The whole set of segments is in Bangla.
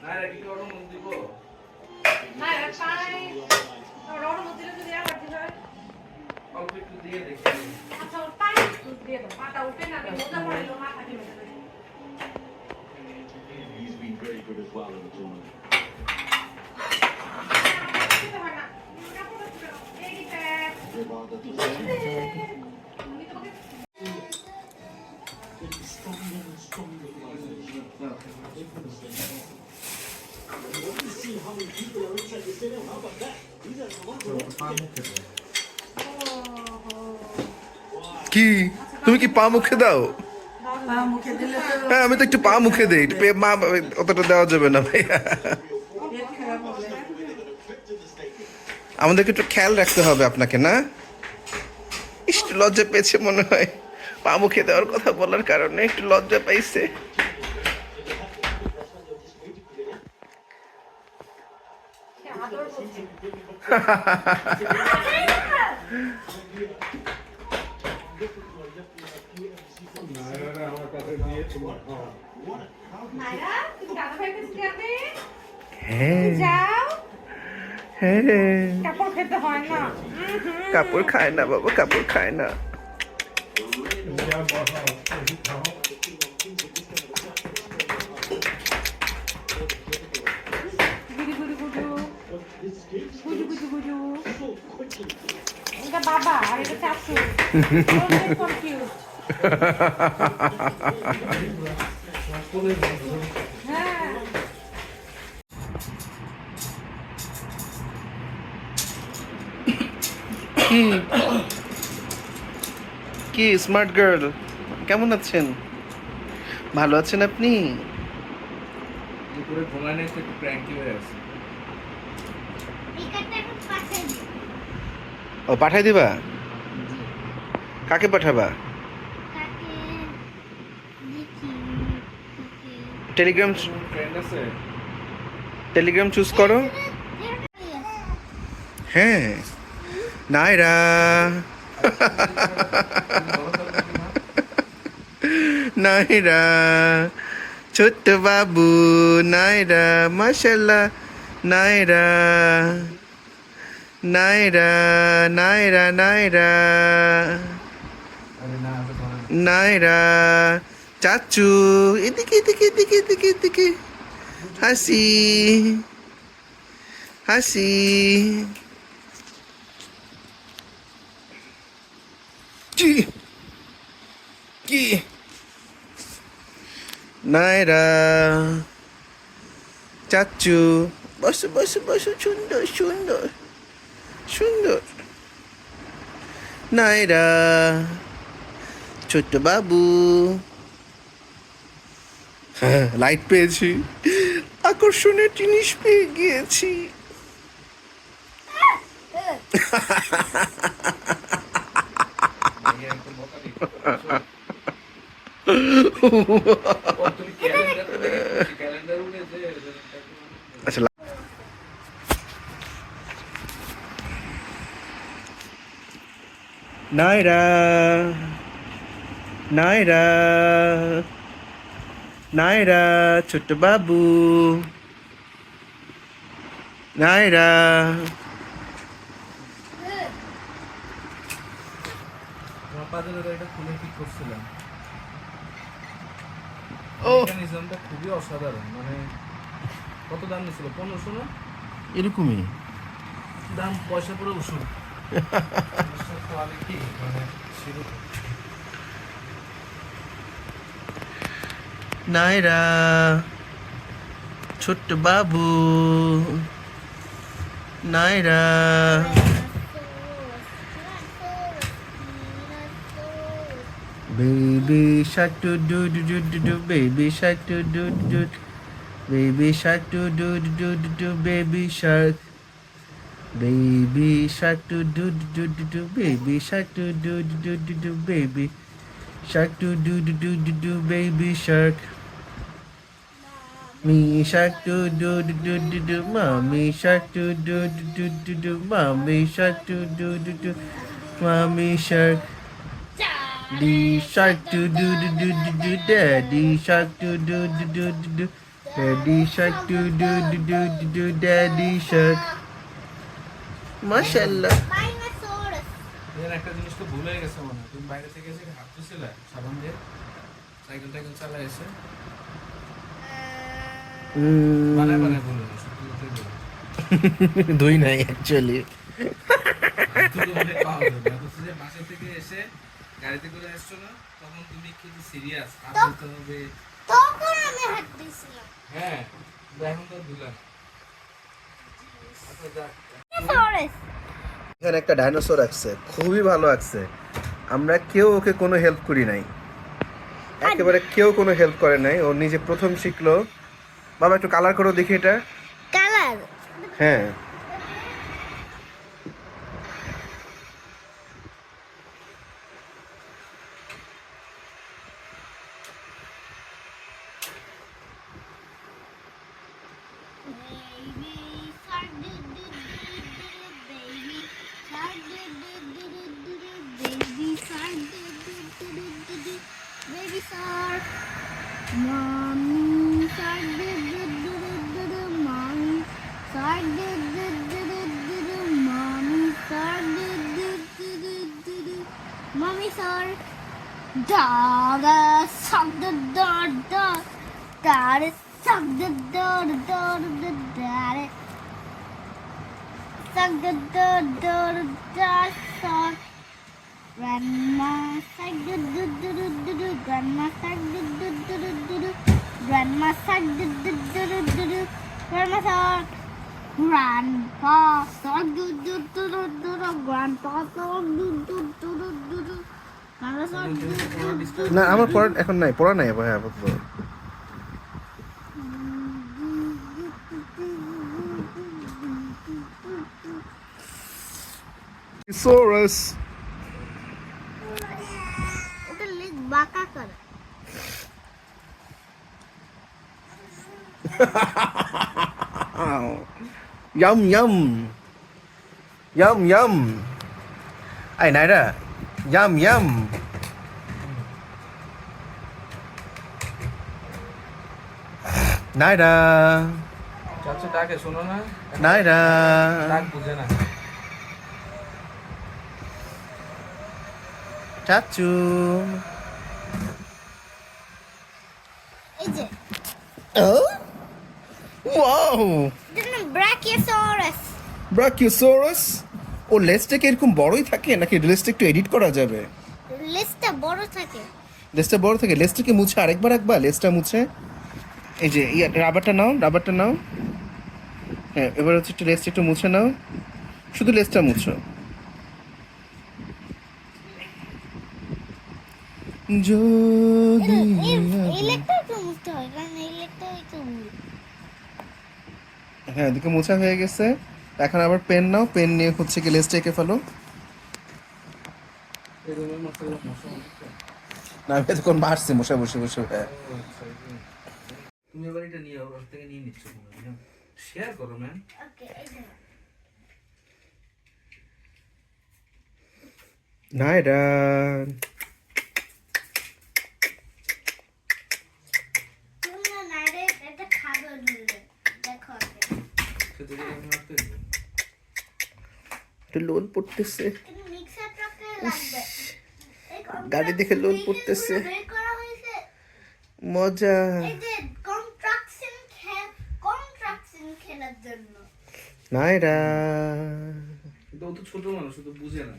He's been very good as well in the tournament. কি তুমি কি পা মুখে দাও? হ্যাঁ আমি তো একটু পা মুখে দিই, মা অতটা দেওয়া যাবে না ভাইয়া। আমাদেরকে একটু খেয়াল রাখতে হবে আপনাকে, না? একটু লজ্জা পেয়েছে মনে হয়, পা মুখে দেওয়ার কথা বলার কারণে একটু লজ্জা পাইছে। কাপড় খায় না বাবা, কাপড় খায় না। বাবা আর এটা চাচু কনফিউজ। কি স্মার্ট গার্ল, কেমন আছেন? ভালো আছেন আপনি? দুপুরে ঘুমায় নাই তো একটু ক্র্যাঙ্কি হয়ে আছে। ও পাঠাই দিবা? কাকে পাঠাবা? টেলিগ্রাম, ফ্রেন্ড আছে? টেলিগ্রাম চুজ করো। হ্যাঁ নাইরা, নাইরা ছোট্ট বাবু, নাইরা মাশাআল্লাহ, নাইরা নাইরা নাইরা নাইরা নাইরা চাচু, এদিকে এদিকে এদিকে এদিকে এদিকে, হাসি হাসি। কি কি নাইরা চাচু, বসো বসো বসো, সুন্দর সুন্দর সুন্দর। নাইরা ছোট্ট বাবু, হ্যাঁ লাইট পেয়েছি, আকর্ষণের জিনিস পেয়ে গিয়েছি। আচ্ছা নাইরা নাইরা নাইরা ছোট্ট বাবু, নাইরা এটা খুলে ঠিক করছিলাম। ও মেকানিজমটা খুবই অসাধারণ, মানে কত দাম নিছিল? 1500 না? এরকমই দাম, পয়সা পুরো উসুল। কোয়ালিটি মানে নাইরা ছোট্ট বাবু, Naira baby shark doo doo doo doo doo doo, baby shark doo doo doo, baby shark doo doo doo doo doo, baby shark, baby shark doo doo doo doo doo, baby shark doo doo doo doo doo, baby shark doo doo doo doo doo doo, baby shark. Me shark do do do do do do, mommy shark do do do do do do, mommy shark do do do do, mommy shark. The shark do do do do do do, daddy shark do do do do do do, Daddy shark do do do do do do daddy shark. মাশাআল্লাহ। Dinosaurus. এর একটা জিনিস তো ভুলে গেছে মনে হয়। তুমি বাইরে থেকে এসে হাত ধুছিলে সাবান দিয়ে সাইকেল টাইকেল চালা এসে বানায় বানায় ভুলে গেছে দুই নাই অ্যাকচুয়ালি। বাসা থেকে এসে গাড়িতে করে আসছো না তখন তুমি কি সিরিয়াস আর বলতে হবে তখন আমি হাত দিয়েছিলাম। হ্যাঁ এখন তো ধুলাম আচ্ছা যাক Dinosaurus. এখানে একটা ডাইনোসর আছে, খুবই ভালো আছে। আমরা কেউ ওকে কোনো হেল্প করি নাই, একেবারে কেউ কোনো হেল্প করে নাই। ও নিজে প্রথম শিখলো। বাবা একটু কালার করো দেখি এটা। Color. হ্যাঁ Baby shark do do do do baby shark do do do do baby shark do do do do baby shark. Mommy shark do do do mommy shark do do mommy shark do do mommy shark. Dada suck the da daddy suck the da daddy suck the da suck. Grandma suck the grandma suck the grandma suck the grandma suck. Grandpa suck the grandpa suck the grandma suck না আমার পড়া এখন নাই, পড়া নাই ভাই আপাতত। Thesaurus. ওটা লেজ বাঁকা করে। Yum yum. Yum yum. Ay Naira. Yum yum. Naira. চাচু ডাকে শোনো না Naira. ডাক বুঝে না Chachu. এই যে Oh? Wow. এটার নাম Brachiosaurus। Brachiosaurus. ও লেজটা কি এরকম বড়ই থাকে নাকি লেজটা একটু এডিট করা যাবে? লেজটা বড় থাকে। লেজটা বড় থাকে, লেজটাকে মুছে আরেকবার রাখবা, লেজটা মুছে। এই যে রাবারটা নাও, রাবারটা নাও। হ্যাঁ এবার হচ্ছে একটু লেজটা একটু মুছে নাও, শুধু লেজটা মুছো। যদি এই লেগটা একটু মুছতে হয় কারণ এই লেগটা একটু হ্যাঁ এদিকে মোছা হয়ে গেছে। এখন আবার পেন নাও, পেন নিয়ে হচ্ছে কি লেজটা এঁকে ফেলো। এই রুমের মশলা মশলা না আমি এতক্ষণ বাড়ছে মশা বসে বসে। হ্যাঁ তুমি এবার এটা নিয়ে ওর থেকে নিয়ে নিচ্ছ শেয়ার করো ম্যাম ওকে এই যে Naira. তোমরা নাইরে এটা খাবে বললে দেখো আগে সেটা আমি আসতে একটু লোল পড়তেছে, কিন্তু মিক্সার ট্রাকে লাগবে এই গাড়ি দেখে লোল পড়তেছে, বের করা হয়েছে মজা। এই যে কন্ট্রাকশন খেলার জন্য নাইরা কিন্তু ও তো ছোট মানুষ ও তো বুঝে না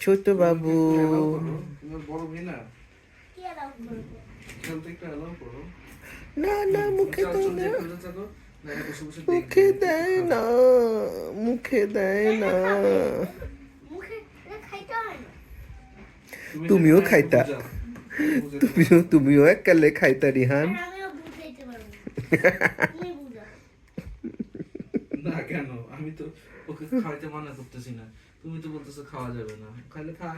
ছোট বাবু। তুমি বড় ভাই না কি অ্যালাউ করবে খেলতে একটু অ্যালাউ করো না না মুখে চল, দেয় চল, না, খেলতে থাকো। না, এটা বসে বসে মুখে দেখবে। দেয় না, মুখে দেয় না। মুখে এটা খাইতে হয় না তুমি তুমিও এটা খাইতা। বুঝাও। বুঝে দাও। তুমিও এককালে খাইতা রিহান। আর আমিও বুঝাইতে পারবো তুমি বুঝাও না কেন আমি তো ওকে খাইতে মানা করতেছি না তুমি তো বলতেছো খাওয়া যাবে না খাইলে খা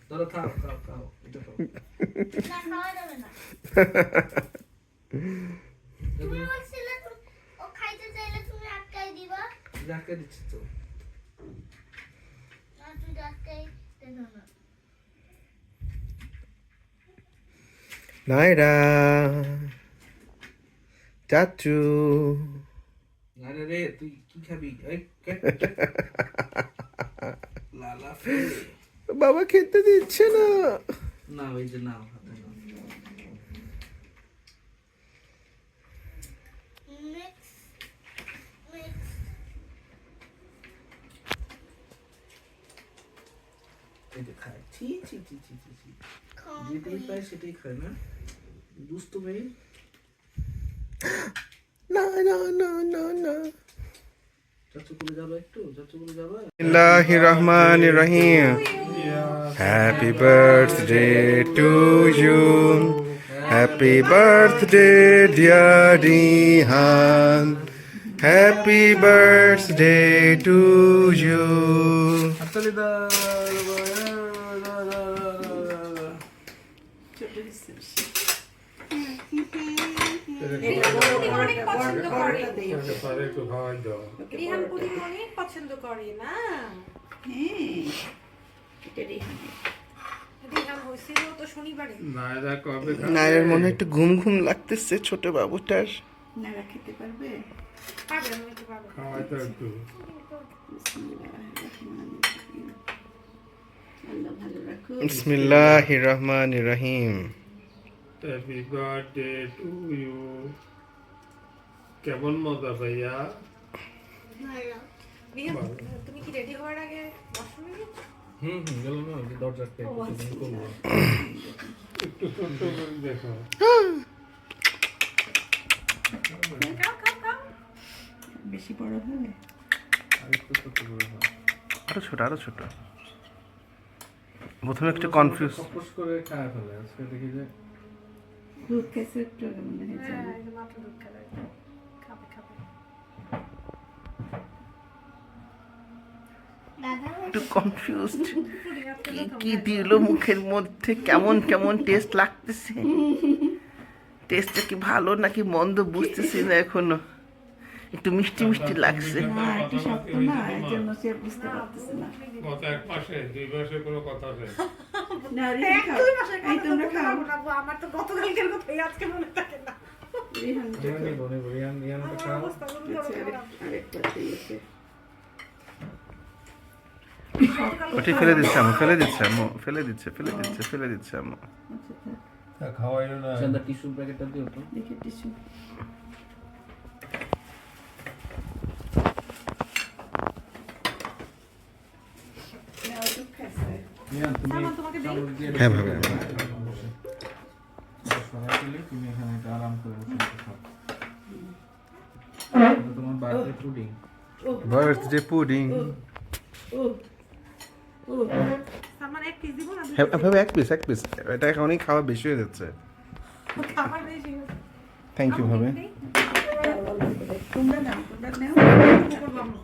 ধরো খাও খাও খাও এটা খাও না খাওয়া যাবে না তুমি বলছিলে ও খাইতে চাইলে তুমি আটকাই দিবা ডাক্তার দিচ্ছি তো না তুই আটকাই দেনো না নাইরা চাচু আরে রে তুই কি খাবি এই লালা ফেলে বাবা খেতে দিচ্ছে না। না ওই যে না হাতে না Mix. Mix. এই যে খায় ছি ছি ছি ছি ছি ছি Come যেটাই পায় সেটাই খায় না দুষ্টু মেয়ে না না না না না। চাচু করে যাবে একটু চাচু করে যাবে বিসমিল্লাহির রহমানির রহিম। Happy birthday to you, happy birthday dear Rihan, happy birthday to you. হাততালি দাও অনেক পছন্দ করে রিহান পুডিং অনেক পছন্দ করে না রিহান হয়েছিল তো শনিবারে নাইরের মনে হয় একটু ঘুম ঘুম লাগতেছে ছোট বাবুটার। পারবে আমি একটু পারবো বিসমিল্লাহির রহমানির রহিম। Happy birthday to you. কেমন মজা ভাইয়া? রিহান তুমি কি রেডি হওয়ার আগে ওয়াশরুমে গেছো গেল না যে দরজাটা একটু করবো একটু ছোট করে দেখো। খাও খাও খাও বেশি বড় হবে আরেকটু ছোট করে হয় আরো ছোট আরো ছোট। প্রথমে একটু কনফিউজ। ফোকাস করে খায় ফেলে আজকে দেখি যে দুধ খেয়েছে একটু মনে হয়েছে হ্যাঁ এই যে মাত্র দুধ খেলে খাবে খাবে দাদা একটু কনফিউজড। পুডিং আজকে কি কি দিল মুখের মধ্যে, কেমন কেমন টেস্ট লাগতেছে। টেস্টটা কি ভালো নাকি মন্দ বুঝতেছি না এখনো। একটু মিষ্টি মিষ্টি লাগছে। না একটু শক্ত না এর জন্য সে বুঝতে পারতেছে না গত এক মাসে 2 মাসে কোনো কথা নেই। না রিহান খাও দুই মাসের এই কথা তোমরা তো খাও বলবো না, আমার তো গতকালকের কথাই আজকে মনে থাকে না রিহান ইয়ানটা আমার খাও অবস্থা বলতে আচ্ছা পারবো না। আরেকবার দিয়েছে ওটি ফেলে দিচ্ছে আম্মু, ফেলে দিচ্ছে আম্মু, ফেলে দিচ্ছে ফেলে দিচ্ছে ফেলে দিচ্ছে আম্মু। আচ্ছা থাক খাওয়াইও না। চান্দা টিস্যু প্যাকেটটা দিও তো দেখে টিস্যু না ওটুক খাইছে ইয়ান তুমি সালমান, তোমাকে দিই? চামচ দিয়ে হ্যাঁ, ভাবে। বসে সরাই দিলে তুমি এখানে একটু আরাম করে বসে খাও এটা তোমার বার্থডে পুডিং বার্থডে পুডিং। ও ও সালমান এক পিস দিব না দুই হ্যাঁ ভাবে এক পিস এক পিস। এটা এখনই খাওয়া বেশি হয়ে যাচ্ছে। পিস? খাবার বেশি হয়েছে। থ্যাংক ইউ ভাবে। দিই? তোমরা নাও করবো আম্মু।